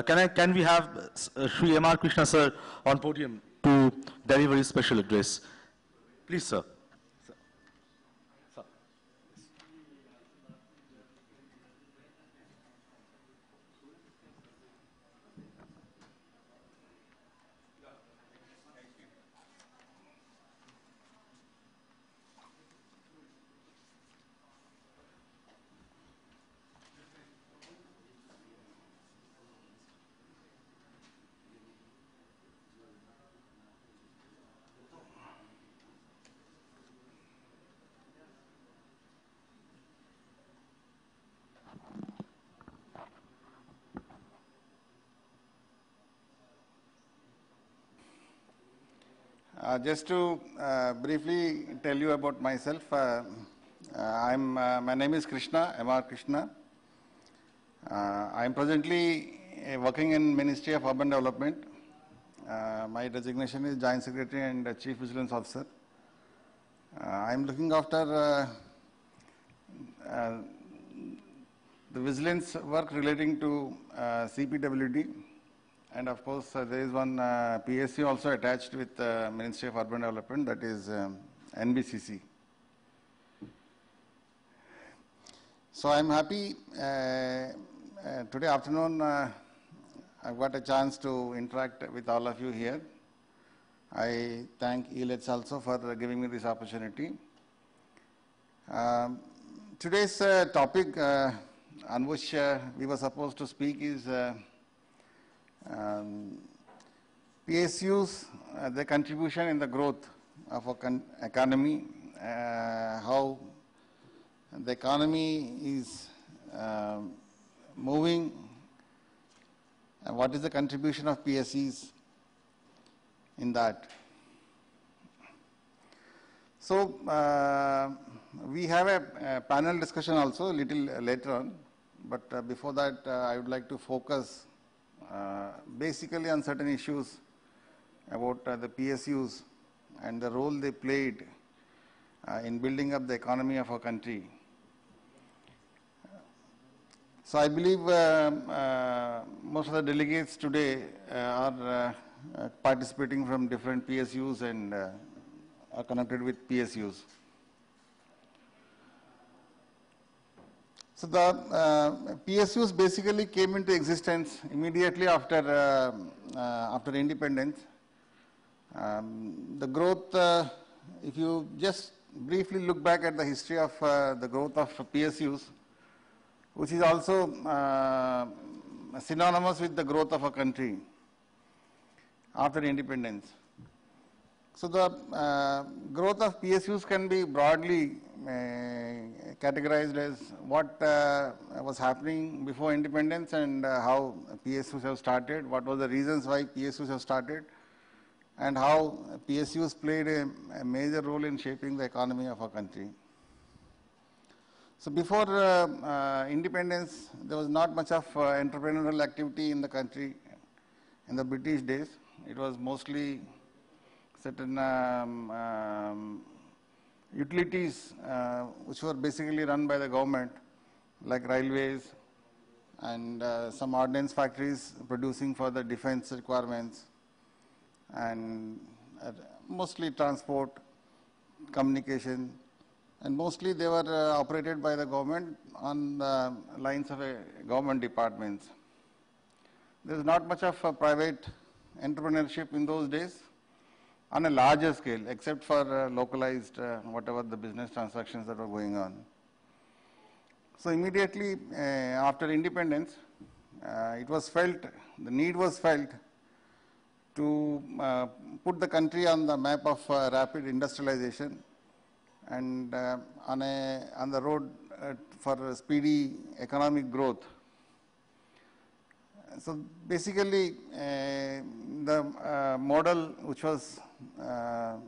Can we have Sri M.R. Krishna sir on podium to deliver his special address? Please, sir. Just to briefly tell you about myself, my name is Krishna, M.R. Krishna. I am presently working in Ministry of Urban Development. My designation is Joint Secretary and Chief Vigilance Officer. I am looking after the vigilance work relating to CPWD. And of course, there is one PSU also attached with Ministry of Urban Development, that is NBCC. So I'm happy today afternoon I've got a chance to interact with all of you here. I thank ELETS also for giving me this opportunity. Today's topic on which we were supposed to speak is PSUs, the contribution in the growth of our economy, how the economy is moving, what is the contribution of PSUs in that. So we have a panel discussion also a little later on, but before that I would like to focus basically on certain issues about the PSUs and the role they played in building up the economy of our country. So I believe most of the delegates today are participating from different PSUs and are connected with PSUs. So the PSUs basically came into existence immediately after independence. The growth, if you just briefly look back at the history of the growth of PSUs, which is also synonymous with the growth of a country after independence. So the growth of PSUs can be broadly categorized as what was happening before independence and how PSUs have started, what were the reasons why PSUs have started, and how PSUs played a major role in shaping the economy of our country. So before independence, there was not much of entrepreneurial activity in the country in the British days. It was mostly certain utilities which were basically run by the government, like railways and some ordnance factories producing for the defense requirements, and mostly transport, communication, and mostly they were operated by the government on the lines of government departments. There is not much of private entrepreneurship in those days on a larger scale, except for localized whatever the business transactions that were going on. So immediately after independence, it was felt, the need was felt to put the country on the map of rapid industrialization and on the road for speedy economic growth. So basically, the model which was the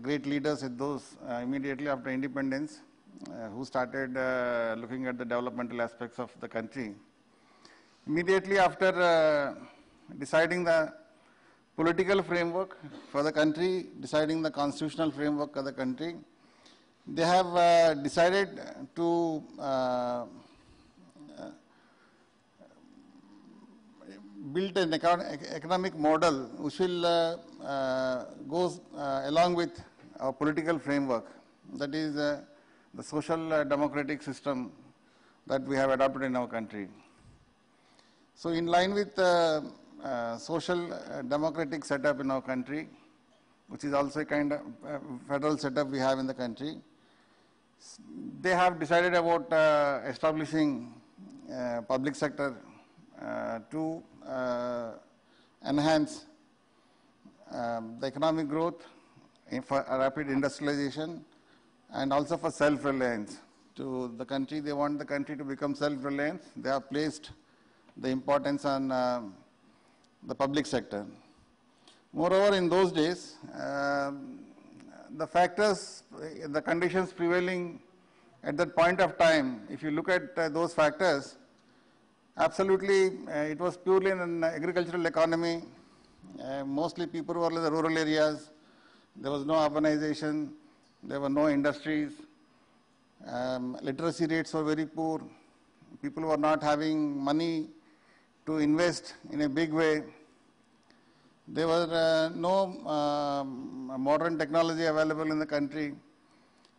great leaders at those immediately after independence, who started looking at the developmental aspects of the country. Immediately after deciding the political framework for the country, deciding the constitutional framework of the country, they have decided to built an economic model which will go along with our political framework, that is the social democratic system that we have adopted in our country. So in line with social democratic setup in our country, which is also a kind of federal setup we have in the country, they have decided about establishing public sector to enhance the economic growth, for rapid industrialization, and also for self-reliance. To the country, they want the country to become self-reliant. They have placed the importance on the public sector. Moreover, in those days, the factors, the conditions prevailing at that point of time, if you look at those factors, absolutely it was purely an agricultural economy. Mostly people were in the rural areas. There was no urbanization. There were no industries. Literacy rates were very poor. People were not having money to invest in a big way. There were no modern technology available in the country.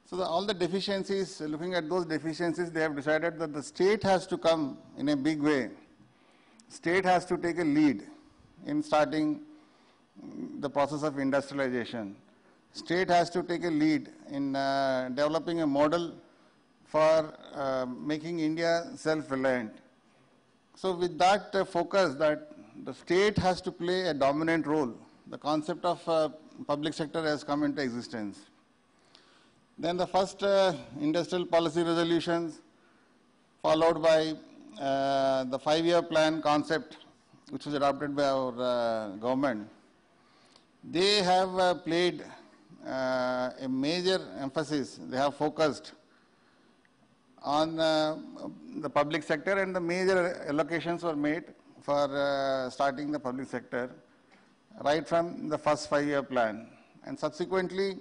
So all the deficiencies, looking at those deficiencies, they have decided that the state has to come in a big way. State has to take a lead in starting the process of industrialization. State has to take a lead in developing a model for making India self-reliant. So with that focus that the state has to play a dominant role, the concept of public sector has come into existence. Then the first industrial policy resolutions, followed by the 5-year plan concept, which was adopted by our government. They have played a major emphasis. They have focused on the public sector, and the major allocations were made for starting the public sector right from the first 5-year plan. And subsequently,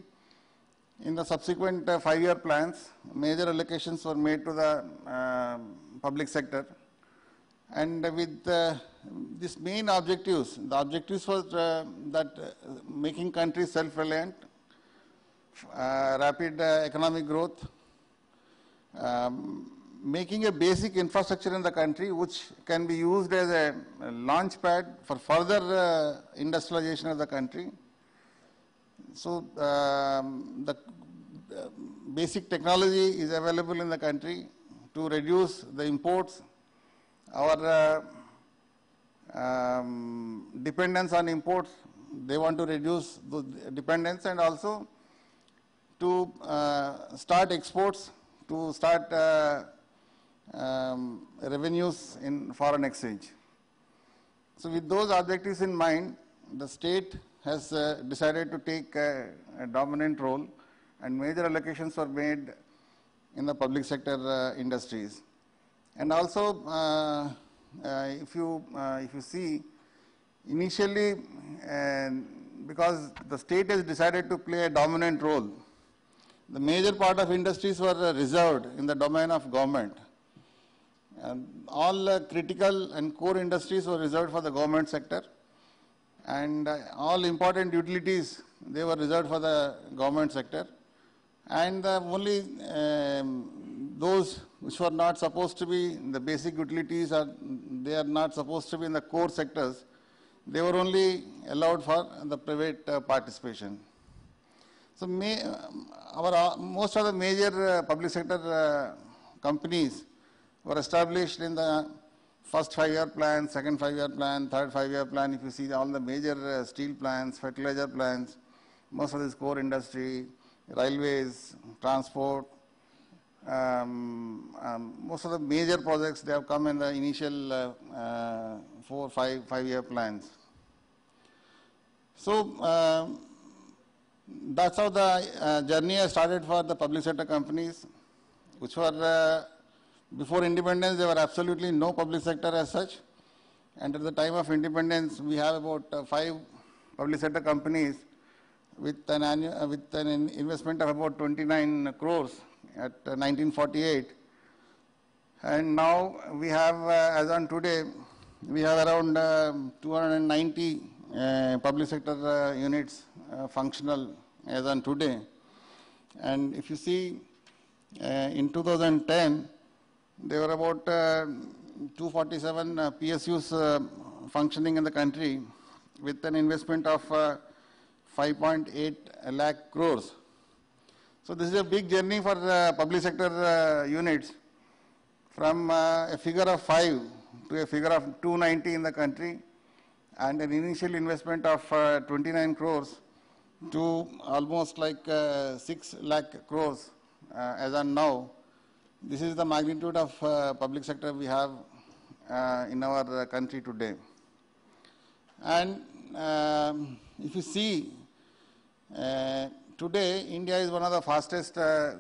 in the subsequent 5-year plans, major allocations were made to the public sector. And with these main objectives, the objectives was that making countries self-reliant, rapid economic growth, making a basic infrastructure in the country which can be used as a launch pad for further industrialization of the country. So the basic technology is available in the country to reduce the imports, our dependence on imports. They want to reduce the dependence, and also to start exports, to start revenues in foreign exchange. So with those objectives in mind, the state has decided to take a dominant role, and major allocations were made in the public sector industries. And also, if you see, initially, because the state has decided to play a dominant role, the major part of industries were reserved in the domain of government. All critical and core industries were reserved for the government sector, and all important utilities, they were reserved for the government sector. And only those which were not supposed to be the basic utilities, or they are not supposed to be in the core sectors, they were only allowed for the private participation. So most of the major public sector companies were established in the first 5-year plan, second 5-year plan, third 5-year plan. If you see all the major steel plants, fertilizer plants, most of this core industry, railways, transport, most of the major projects, they have come in the initial 5-year plans. So that's how the journey has started for the public sector companies, which were before independence, there were absolutely no public sector as such. And at the time of independence, we have about 5 public sector companies with an investment of about 29 crores at 1948. And now we have, as on today, we have around 290 public sector units functional as on today. And if you see, in 2010, there were about 247 PSUs functioning in the country with an investment of 5.8 lakh crores. So this is a big journey for public sector units from a figure of 5 to a figure of 290 in the country, and an initial investment of 29 crores to almost like 6 lakh crores as on now. This is the magnitude of public sector we have in our country today. And if you see, today India is one of the fastest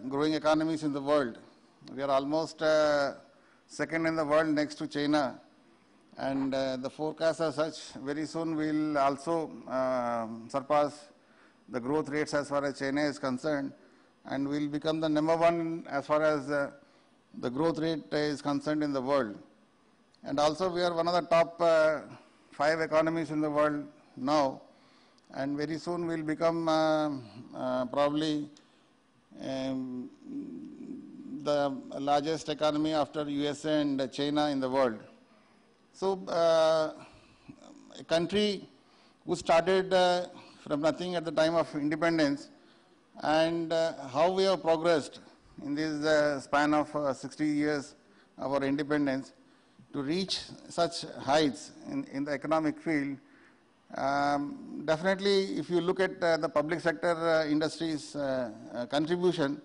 growing economies in the world. We are almost second in the world next to China, and the forecasts are such very soon we will also surpass the growth rates as far as China is concerned, and will become the number one as far as the growth rate is concerned in the world. And also we are one of the top 5 economies in the world now, and very soon we will become probably the largest economy after USA and China in the world. So a country who started from nothing at the time of independence, and how we have progressed in this span of 60 years of our independence to reach such heights in the economic field. Definitely, if you look at the public sector industry's contribution,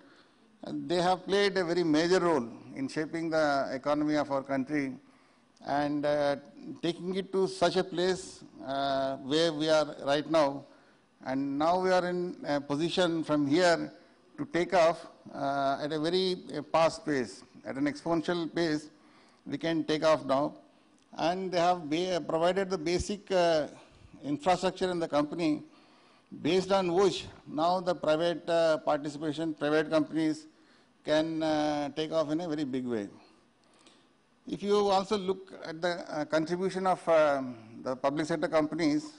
they have played a very major role in shaping the economy of our country and taking it to such a place where we are right now. And now we are in a position from here to take off at a very fast pace, at an exponential pace. We can take off now. And they have provided the basic infrastructure in the company based on which now the private participation, private companies can take off in a very big way. If you also look at the contribution of the public sector companies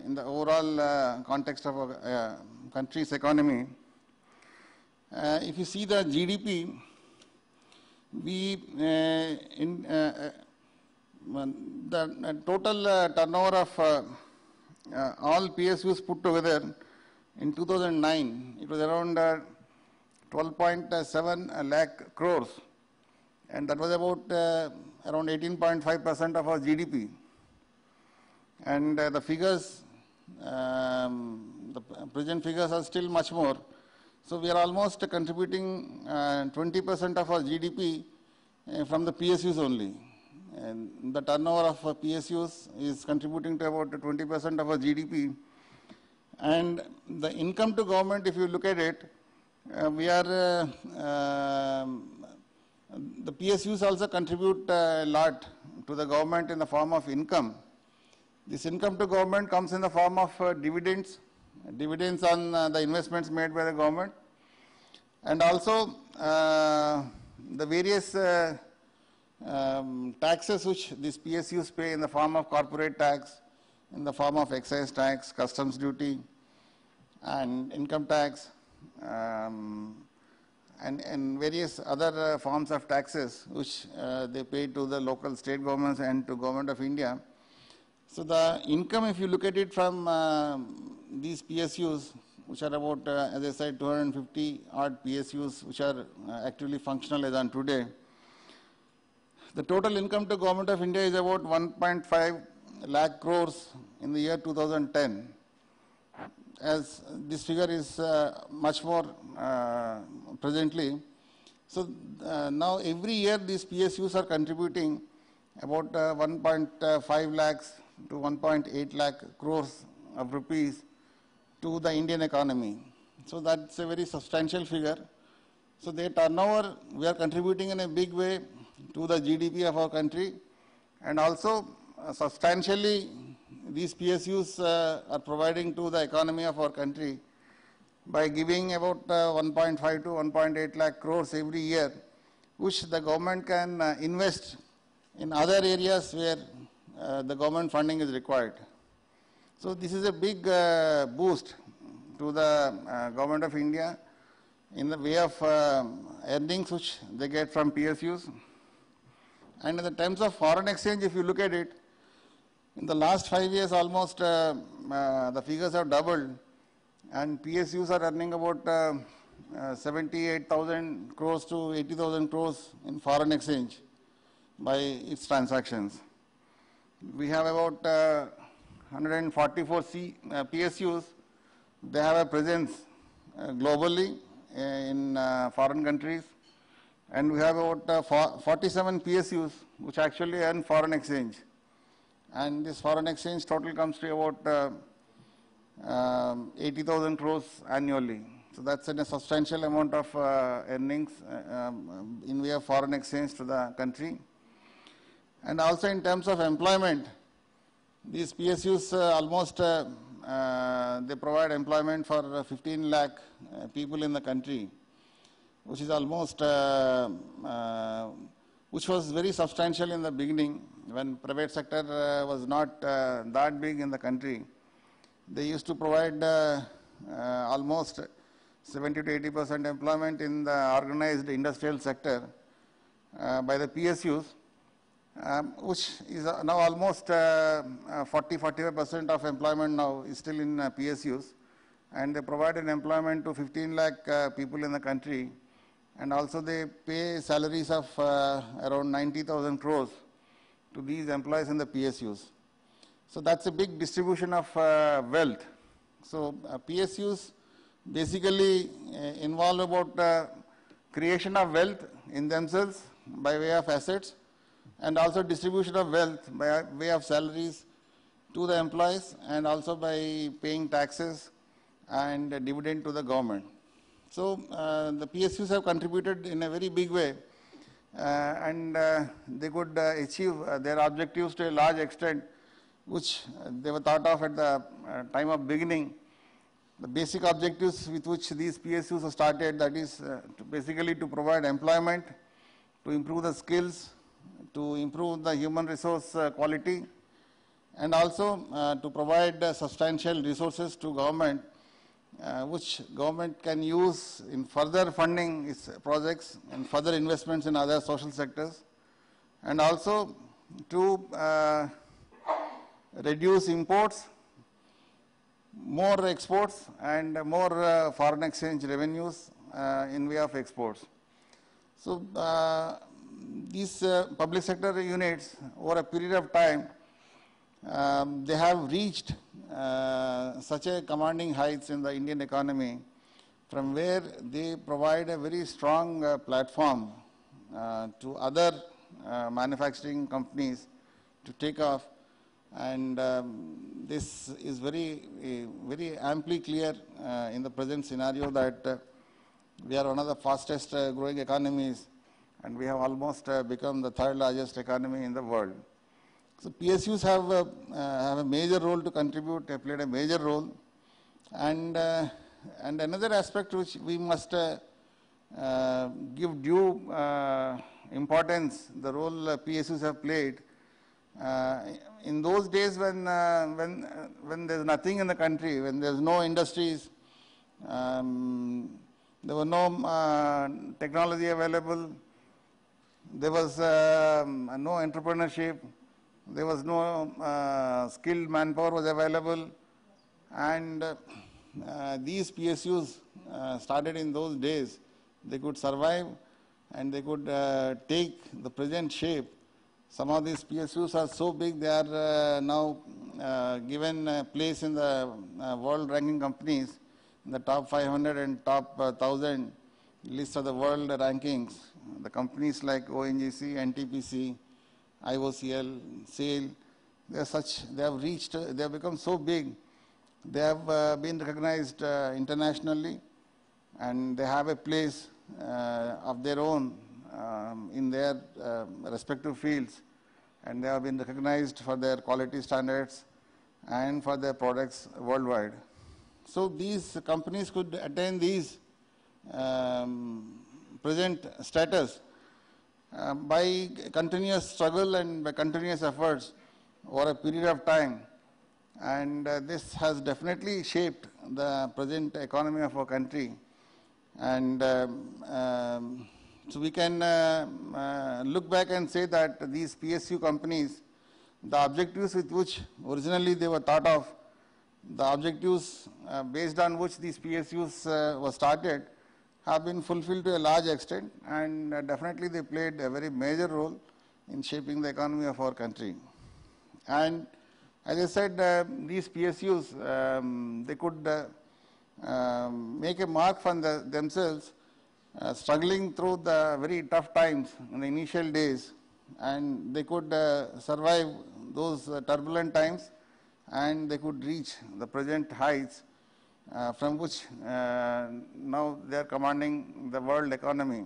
in the overall context of our country's economy, if you see the GDP, the total turnover of all PSUs put together in 2009, it was around 12.7 lakh crores, and that was about around 18.5% of our GDP. And the figures, the present figures are still much more. So we are almost contributing 20% of our GDP from the PSUs only. And the turnover of PSUs is contributing to about 20% of our GDP. And the income to government, if you look at it, we are, the PSUs also contribute a lot to the government in the form of income. This income to government comes in the form of dividends on the investments made by the government, and also the various taxes which these PSUs pay in the form of corporate tax, in the form of excise tax, customs duty, and income tax, and various other forms of taxes which they pay to the local state governments and to Government of India. So the income, if you look at it from these PSUs, which are about, as I said, 250 odd PSUs, which are actively functional as on today, the total income to Government of India is about 1.5 lakh crores in the year 2010. As this figure is much more presently. So now every year these PSUs are contributing about 1.5 lakhs to 1.8 lakh crores of rupees to the Indian economy. So that's a very substantial figure. So their turnover, we are contributing in a big way to the GDP of our country, and also substantially these PSUs are providing to the economy of our country by giving about 1.5 to 1.8 lakh crores every year, which the government can invest in other areas where the government funding is required. So this is a big boost to the government of India in the way of earnings which they get from PSUs. And in the terms of foreign exchange, if you look at it, in the last 5 years almost the figures have doubled, and PSUs are earning about 78,000 crores to 80,000 crores in foreign exchange by its transactions. We have about 144 PSUs. They have a presence globally in foreign countries, and we have about 47 PSUs which actually earn foreign exchange. And this foreign exchange total comes to about 80,000 crores annually. So that's a substantial amount of earnings in way of foreign exchange to the country. And also in terms of employment, these PSUs almost they provide employment for 15 lakh people in the country, which is almost which was very substantial in the beginning when private sector was not that big in the country. They used to provide almost 70 to 80% employment in the organized industrial sector by the PSUs, which is now almost 40-45% of employment now is still in PSUs, and they provide an employment to 15 lakh people in the country, and also they pay salaries of around 90,000 crores to these employees in the PSUs. So that's a big distribution of wealth. So PSUs basically involve about creation of wealth in themselves by way of assets, and also distribution of wealth by way of salaries to the employees, and also by paying taxes and dividend to the government. So the PSUs have contributed in a very big way, and they could achieve their objectives to a large extent, which they were thought of at the time of beginning. The basic objectives with which these PSUs are started, that is basically to provide employment, to improve the skills, to improve the human resource quality, and also to provide substantial resources to government, which government can use in further funding its projects and further investments in other social sectors, and also to reduce imports, more exports, and more foreign exchange revenues in way of exports. So these public sector units, over a period of time, they have reached such a commanding heights in the Indian economy, from where they provide a very strong platform to other manufacturing companies to take off. And this is very amply clear in the present scenario that we are one of the fastest growing economies, and we have almost become the third largest economy in the world. So PSUs have a major role to contribute, they played a major role. And another aspect which we must give due importance, the role PSUs have played. In those days when there's nothing in the country, when there's no industries, there were no technology available, there was no entrepreneurship, there was no skilled manpower was available, and these PSUs started in those days. They could survive and they could take the present shape. Some of these PSUs are so big, they are now given a place in the world ranking companies, in the top 500 and top 1,000 list of the world rankings. The companies like ONGC, NTPC, IOCL, SAIL, they have reached, they have become so big, they have been recognized internationally, and they have a place of their own in their respective fields, and they have been recognized for their quality standards and for their products worldwide. So these companies could attain these present status by continuous struggle and by continuous efforts over a period of time. And this has definitely shaped the present economy of our country. And so we can look back and say that these PSU companies, the objectives with which originally they were thought of, the objectives based on which these PSUs were started, have been fulfilled to a large extent, and definitely they played a very major role in shaping the economy of our country. And as I said, these PSUs, they could make a mark for themselves, struggling through the very tough times in the initial days, and they could survive those turbulent times, and they could reach the present heights from which now they are commanding the world economy.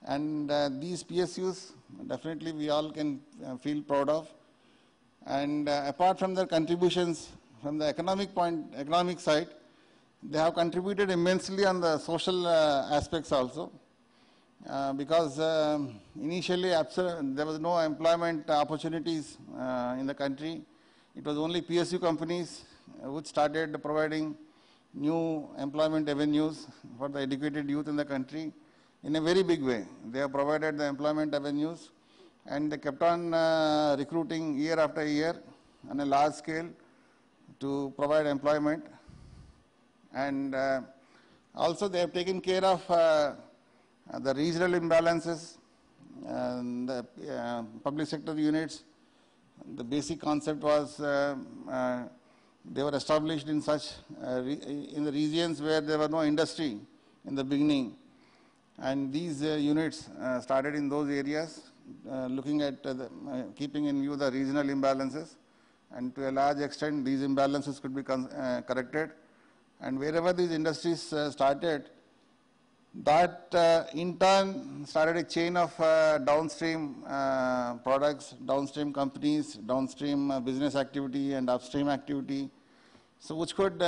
And these PSUs, definitely we all can feel proud of. And apart from their contributions from the economic side, they have contributed immensely on the social aspects also. Because initially there was no employment opportunities in the country. It was only PSU companies which started providing new employment avenues for the educated youth in the country in a very big way. They have provided the employment avenues, and they kept on recruiting year after year on a large scale to provide employment. And also they have taken care of the regional imbalances, and the public sector units. The basic concept was they were established in such in the regions where there were no industry in the beginning, and these units started in those areas, looking at keeping in view the regional imbalances, and to a large extent these imbalances could be corrected. And wherever these industries started, that in turn started a chain of downstream products, downstream companies, downstream business activity and upstream activity, so which could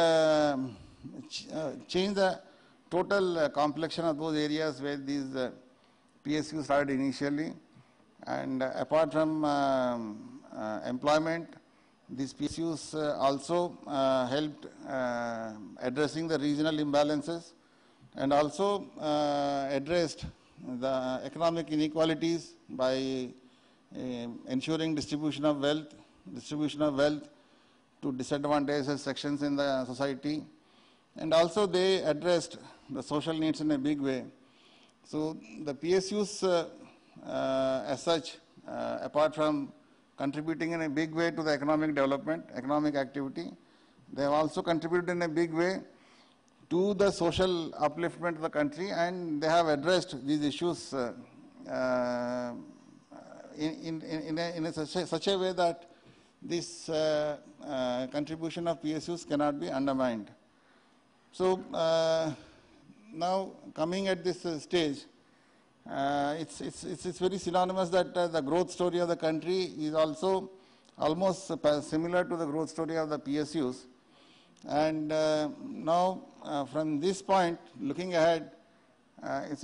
change the total complexion of those areas where these PSUs started initially. And apart from employment, these PSUs also helped addressing the regional imbalances, and also addressed the economic inequalities by ensuring distribution of wealth to disadvantaged sections in the society. And also they addressed the social needs in a big way. So the PSUs as such, apart from contributing in a big way to the economic development, economic activity, they have also contributed in a big way to the social upliftment of the country, and they have addressed these issues in such a way that this contribution of PSUs cannot be undermined. So now coming at this stage, it's very synonymous that the growth story of the country is also almost similar to the growth story of the PSUs. And now from this point, looking ahead, it's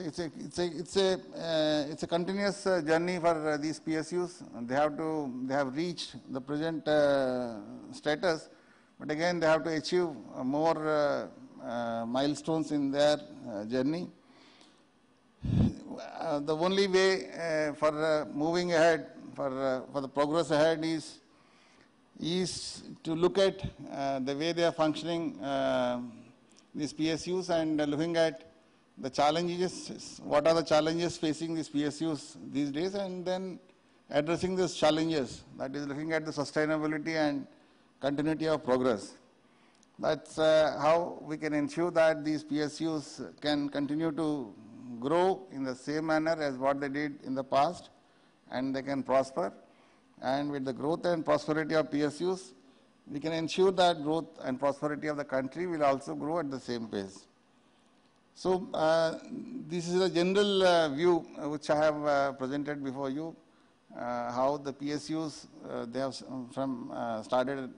a continuous journey for these PSUs. They have reached the present status, but again they have to achieve more milestones in their journey. The only way for moving ahead, for the progress ahead is to look at the way they are functioning, these PSUs, and looking at the challenges, what are the challenges facing these PSUs these days, and then addressing these challenges, that is looking at the sustainability and continuity of progress. That's how we can ensure that these PSUs can continue to grow in the same manner as what they did in the past, and they can prosper. And with the growth and prosperity of PSUs, we can ensure that growth and prosperity of the country will also grow at the same pace. So this is a general view which I have presented before you, how the PSUs, they have started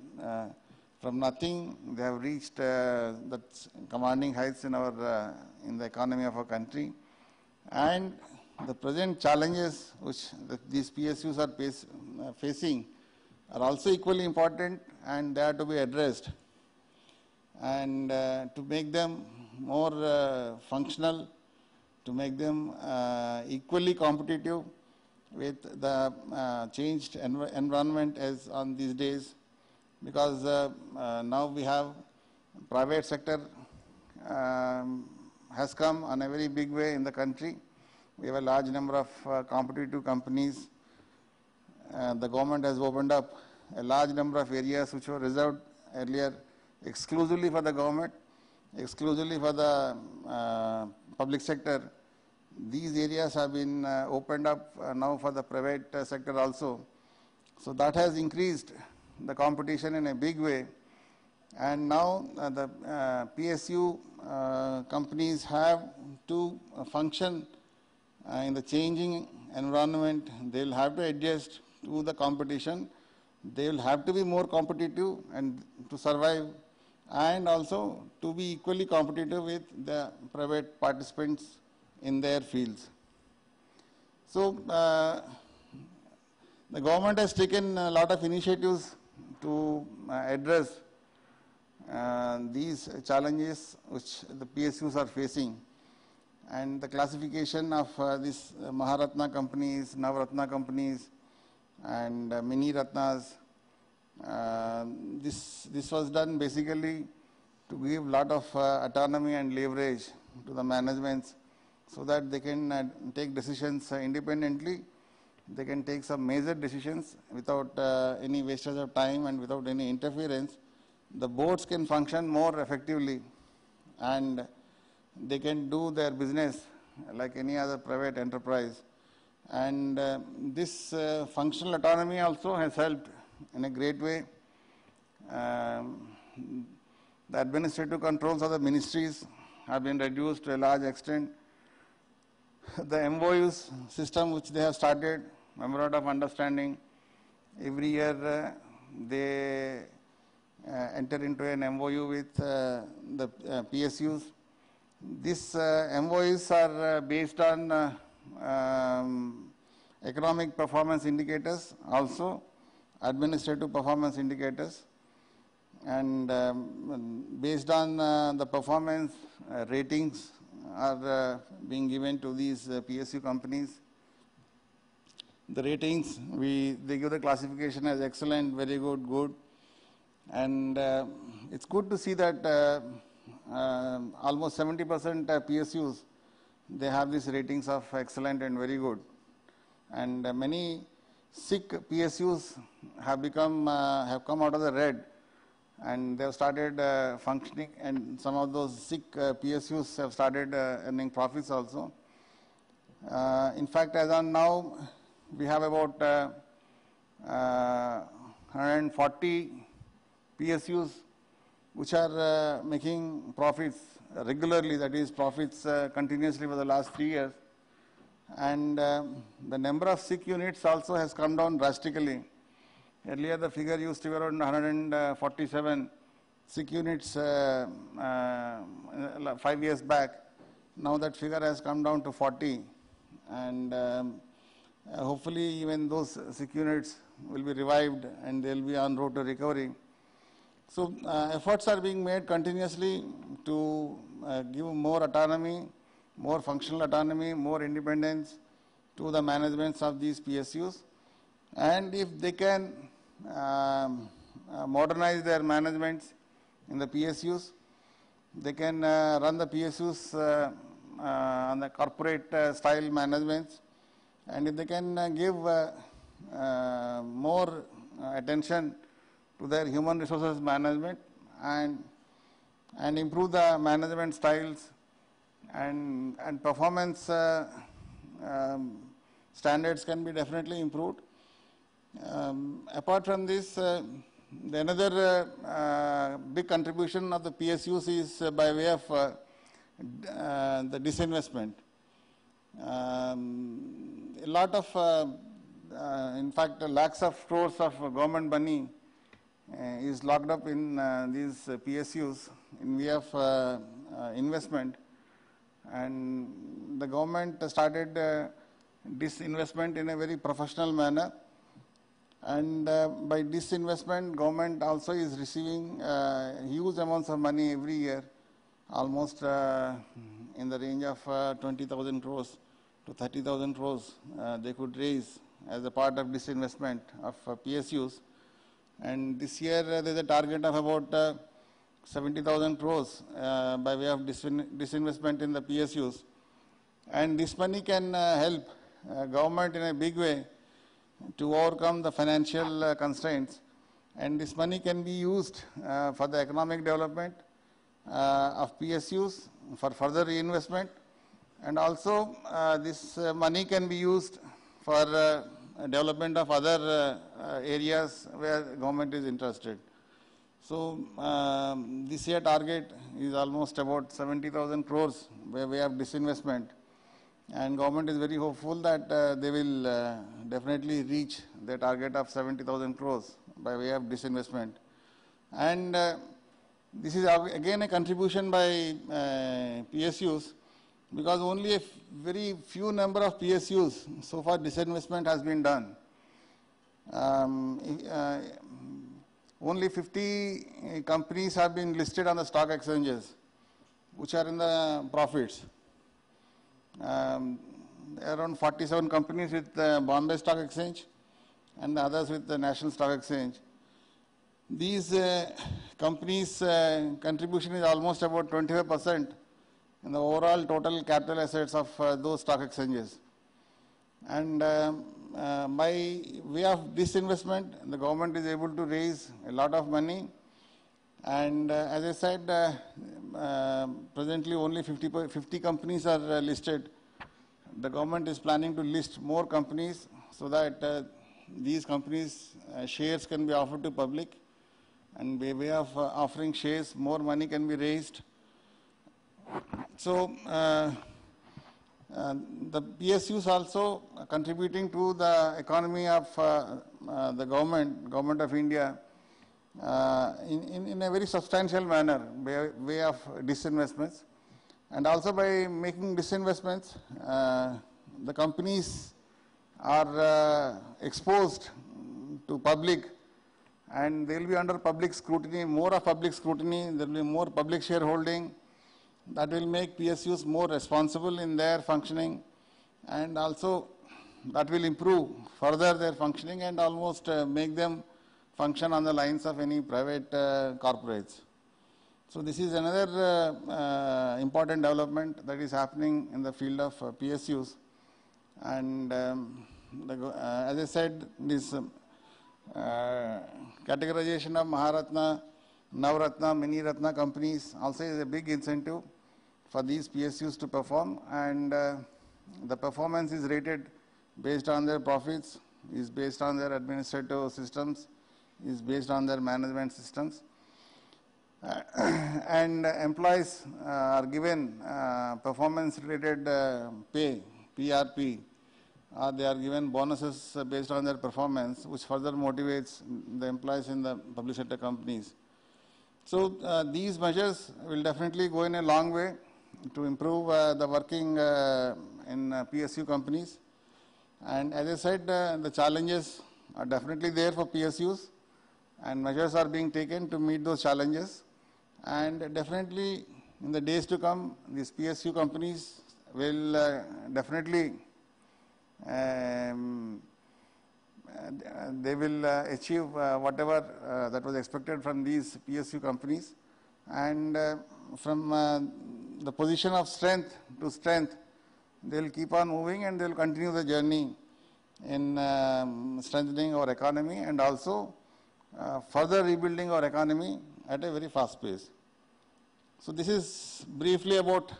from nothing, they have reached the commanding heights in the economy of our country, and the present challenges which these PSUs are facing, are also equally important, and they are to be addressed. And to make them more functional, to make them equally competitive with the changed environment as on these days, because now we have private sector has come on a very big way in the country. We have a large number of competitive companies. The government has opened up a large number of areas which were reserved earlier exclusively for the government, exclusively for the public sector. These areas have been opened up now for the private sector also. So that has increased the competition in a big way. And now the PSU companies have to function in the changing environment. They will have to adjust to the competition. They will have to be more competitive and to survive, and also to be equally competitive with the private participants in their fields. So the government has taken a lot of initiatives to address these challenges which the PSUs are facing. And the classification of these Maharatna companies, Navratna companies, and Mini Ratnas, this was done basically to give a lot of autonomy and leverage to the managements, so that they can take decisions independently. They can take some major decisions without any wastage of time and without any interference. The boards can function more effectively, and they can do their business like any other private enterprise. And this functional autonomy also has helped in a great way. The administrative controls of the ministries have been reduced to a large extent. The MOUs system which they have started, Memorandum of Understanding, every year they enter into an MOU with the PSUs. These MOUs are based on economic performance indicators, also administrative performance indicators, and based on the performance ratings are being given to these PSU companies. The ratings, they give the classification as excellent, very good, good. And it's good to see that almost 70% PSUs, they have these ratings of excellent and very good. And many sick PSUs have come out of the red, and they have started functioning, and some of those sick PSUs have started earning profits also. In fact, as on now, we have about 140 PSUs which are making profits regularly, that is profits continuously for the last 3 years. And the number of sick units also has come down drastically. Earlier the figure used to be around 147 sick units 5 years back. Now that figure has come down to 40, and hopefully even those sick units will be revived and they will be en route to recovery. So efforts are being made continuously to give more autonomy, more functional autonomy, more independence to the managements of these PSUs. And if they can modernize their managements in the PSUs, they can run the PSUs on the corporate style managements. And if they can give more attention to their human resources management and improve the management styles and performance standards can be definitely improved. Apart from this, another big contribution of the PSUs is by way of the disinvestment. A lot of, in fact, lakhs of crores of government money is locked up in these PSUs in way of investment, and the government started disinvestment in a very professional manner, And by disinvestment, government also is receiving huge amounts of money every year, almost in the range of 20,000 crores to 30,000 crores they could raise as a part of disinvestment of PSUs. And this year there's a target of about 70,000 crores by way of disinvestment in the PSUs. And this money can help government in a big way to overcome the financial constraints. And this money can be used for the economic development of PSUs, for further reinvestment. And also this money can be used for development of other areas where government is interested. So this year target is almost about 70,000 crores by way of disinvestment. And government is very hopeful that they will definitely reach the target of 70,000 crores by way of disinvestment. And this is again a contribution by PSUs, because only a very few number of PSUs so far disinvestment has been done. Only 50 companies have been listed on the stock exchanges, which are in the profits. Around 47 companies with the Bombay Stock Exchange and the others with the National Stock Exchange. These companies' contribution is almost about 25% in the overall total capital assets of those stock exchanges. And by way of disinvestment, the government is able to raise a lot of money. And as I said, presently only 50 companies are listed. The government is planning to list more companies so that these companies' shares can be offered to public. And by way of offering shares, more money can be raised. So the PSUs also contributing to the economy of the government of India in a very substantial manner by way of disinvestments. And also by making disinvestments, the companies are exposed to public, and they will be under public scrutiny, more of public scrutiny, there will be more public shareholding. That will make PSUs more responsible in their functioning, and also that will improve further their functioning and almost make them function on the lines of any private corporates. So this is another important development that is happening in the field of PSUs. And as I said, this categorization of Maharatna, Navratna, Mini Ratna companies also is a big incentive for these PSUs to perform, and the performance is rated based on their profits, is based on their administrative systems, is based on their management systems. And employees are given performance-related pay, PRP, or they are given bonuses based on their performance, which further motivates the employees in the public sector companies. So these measures will definitely go in a long way to improve the working in PSU companies. And as I said, the challenges are definitely there for PSUs, and measures are being taken to meet those challenges. And definitely in the days to come, these PSU companies will definitely they will achieve whatever that was expected from these PSU companies. And from the position of strength to strength, they will keep on moving, and they will continue the journey in strengthening our economy and also further rebuilding our economy at a very fast pace. So this is briefly about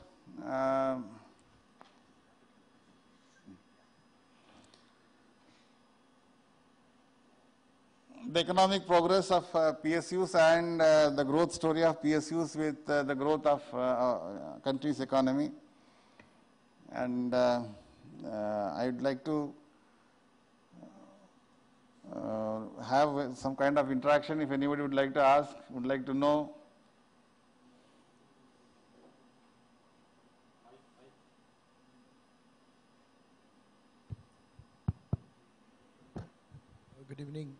the economic progress of PSUs and the growth story of PSUs with the growth of country's economy. And I would like to have some kind of interaction if anybody would like to ask, would like to know. Good evening.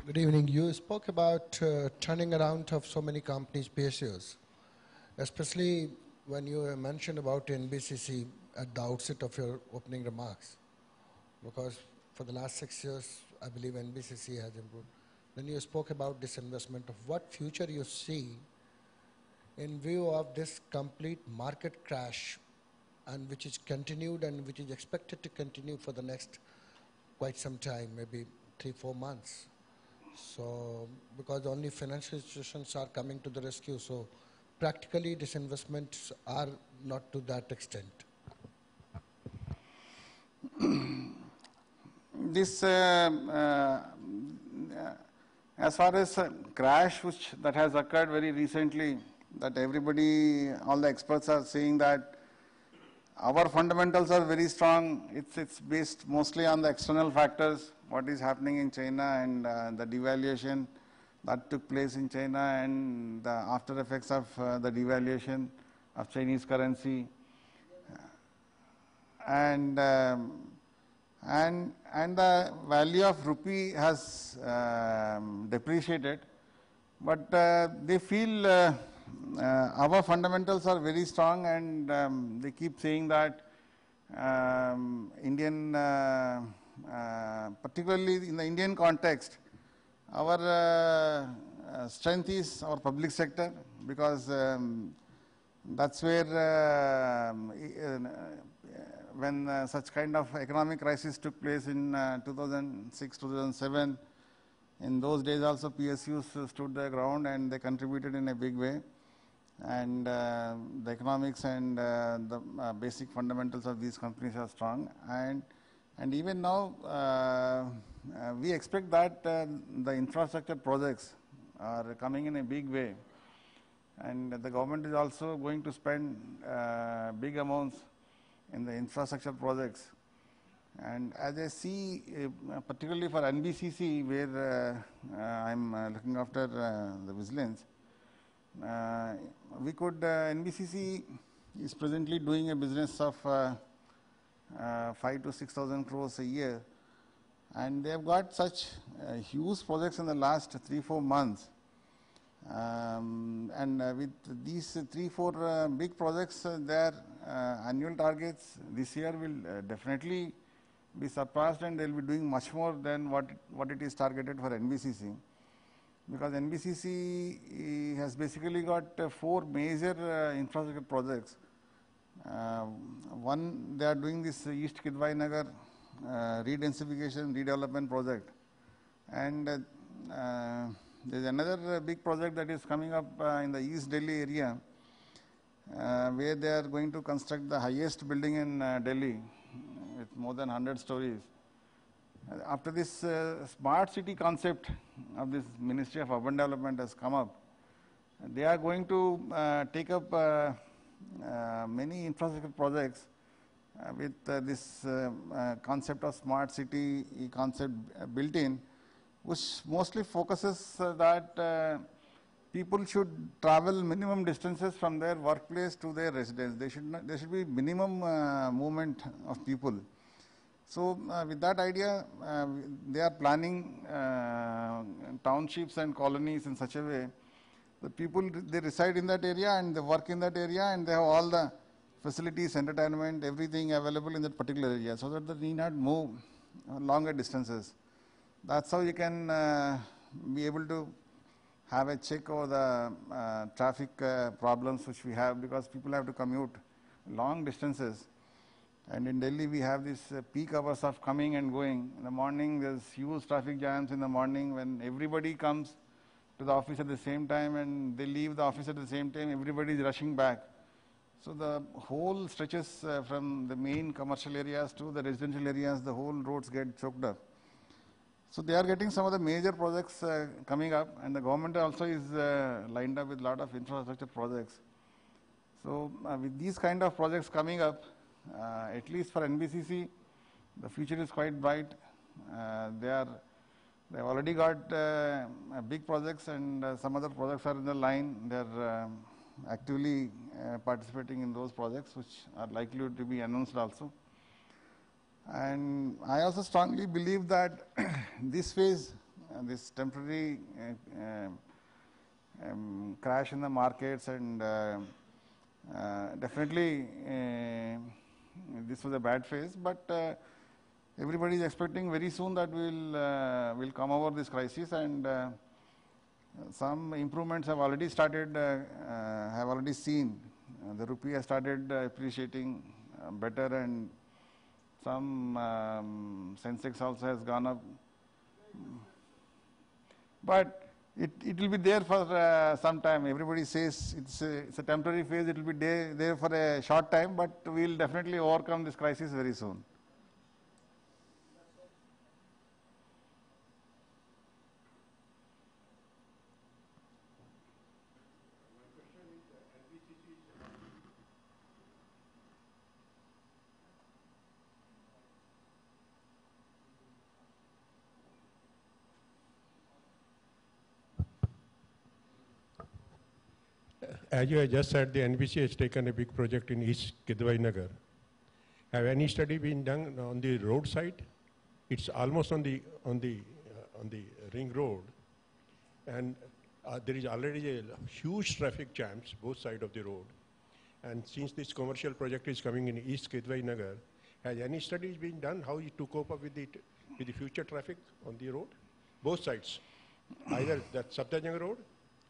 Good evening. You spoke about turning around of so many companies' PSUs, especially when you mentioned about NBCC at the outset of your opening remarks, because for the last 6 years, I believe NBCC has improved. Then you spoke about disinvestment of what future you see in view of this complete market crash and which is continued and which is expected to continue for the next quite some time, maybe 3-4 months. So, because only financial institutions are coming to the rescue, so practically disinvestments are not to that extent. This, as far as crash that has occurred very recently, that everybody, all the experts are saying that our fundamentals are very strong. It's based mostly on the external factors, what is happening in China and the devaluation that took place in China and the after effects of the devaluation of Chinese currency. And the value of rupee has depreciated, but they feel our fundamentals are very strong, and they keep saying that Indian, particularly in the Indian context, our strength is our public sector, because that's where when such kind of economic crisis took place in 2006, 2007, in those days also PSUs stood their ground and they contributed in a big way. And the economics and the basic fundamentals of these companies are strong. And even now, we expect that the infrastructure projects are coming in a big way. And the government is also going to spend big amounts in the infrastructure projects. And as I see, particularly for NBCC, where I'm looking after the vigilance, we could, NBCC is presently doing a business of 5,000 to 6,000 crores a year. And they have got such huge projects in the last 3-4 months. With these 3-4 big projects, their annual targets this year will definitely be surpassed, and they will be doing much more than what it is targeted for NBCC. Because NBCC has basically got 4 major infrastructure projects. One, they are doing this East Kidwai Nagar redensification, redevelopment project. And there is another big project that is coming up in the East Delhi area, where they are going to construct the highest building in Delhi with more than 100 stories. After this smart city concept of this Ministry of Urban Development has come up, they are going to take up many infrastructure projects with this concept of smart city concept built in, which mostly focuses that people should travel minimum distances from their workplace to their residence. There should be minimum movement of people. So with that idea, they are planning townships and colonies in such a way the people, they reside in that area and they work in that area, and they have all the facilities, entertainment, everything available in that particular area, so that they need not move longer distances. That's how you can be able to have a check over the traffic problems which we have, because people have to commute long distances. And in Delhi, we have these peak hours of coming and going. In the morning, there's huge traffic jams in the morning when everybody comes to the office at the same time and they leave the office at the same time, everybody is rushing back. So the whole stretches from the main commercial areas to the residential areas, the whole roads get choked up. So they are getting some of the major projects coming up, and the government also is lined up with a lot of infrastructure projects. So with these kind of projects coming up, at least for NBCC, the future is quite bright. They've already got big projects, and some other projects are in the line. They're actively participating in those projects, which are likely to be announced also. And I also strongly believe that this phase this temporary crash in the markets, and definitely this was a bad phase, but everybody is expecting very soon that we'll come over this crisis, and some improvements have already started, have already seen. The rupee has started appreciating better, and some Sensex also has gone up. But it will be there for some time. Everybody says it's a temporary phase. It will be there for a short time, but we'll definitely overcome this crisis very soon. As you have just said, the NBC has taken a big project in East Kidwai Nagar. Have any study been done on the roadside? It's almost on the ring road, and there is already a huge traffic jams both sides of the road. And since this commercial project is coming in East Kidwai Nagar, has any studies been done how to cope up with the future traffic on the road, both sides, either that Safdarjung road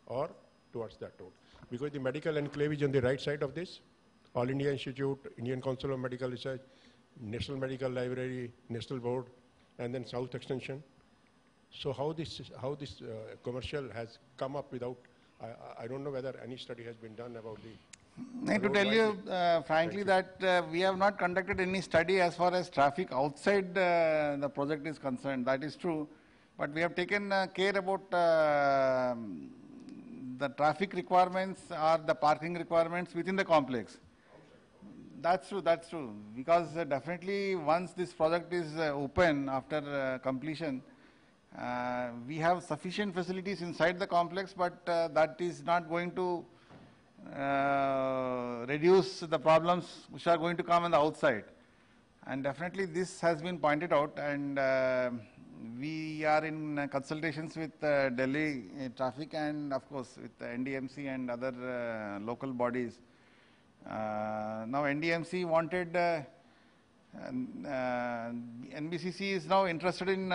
or towards that road? Because the medical enclave is on the right side of this. All India Institute, Indian Council of Medical Research, National Medical Library, National Board, and then South Extension. So how this commercial has come up without, I don't know whether any study has been done about the... To tell you frankly that we have not conducted any study as far as traffic outside the project is concerned. That is true. But we have taken care about the traffic requirements or the parking requirements within the complex. That's true, that's true. Because definitely once this project is open after completion, we have sufficient facilities inside the complex, but that is not going to reduce the problems which are going to come on the outside. And definitely this has been pointed out, and we are in consultations with Delhi traffic and of course with NDMC and other local bodies. Now NDMC wanted, NBCC is now interested in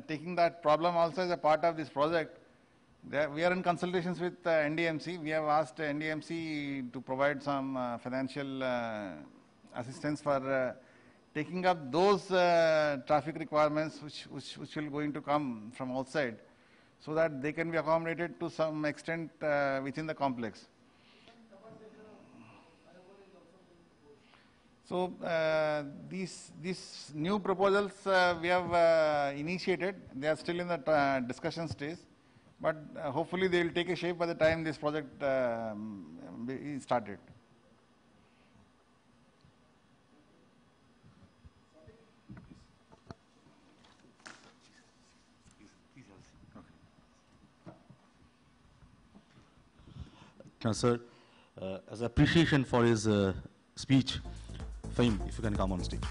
taking that problem also as a part of this project. We are in consultations with NDMC. We have asked NDMC to provide some financial assistance for taking up those traffic requirements which will going to come from outside, so that they can be accommodated to some extent within the complex. So these new proposals we have initiated. They are still in the discussion stage, but hopefully they will take a shape by the time this project is started. Now, sir, as appreciation for his speech, Fahim, if you can come on stage.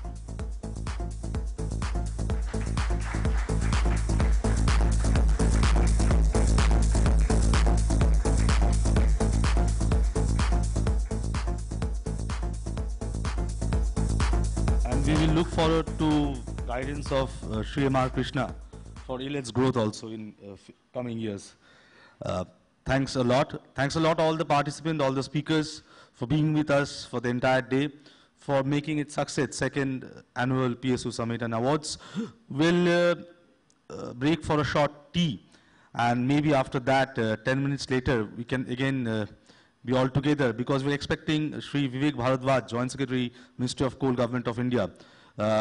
And we will look forward to guidance of Sri M.R. Krishna for ILET's growth also in coming years. Thanks a lot. Thanks a lot all the participants, all the speakers for being with us for the entire day, for making it success, second annual PSU Summit and Awards. We'll break for a short tea, and maybe after that, 10 minutes later, we can again be all together, because we're expecting Sri Vivek Bharadwaj, Joint Secretary, Ministry of Coal, Government of India.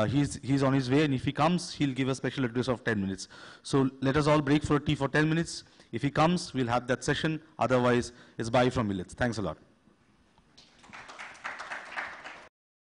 He's on his way, and if he comes, he'll give a special address of 10 minutes. So let us all break for a tea for 10 minutes. If he comes, we'll have that session. Otherwise, it's bye from ILET. Thanks a lot.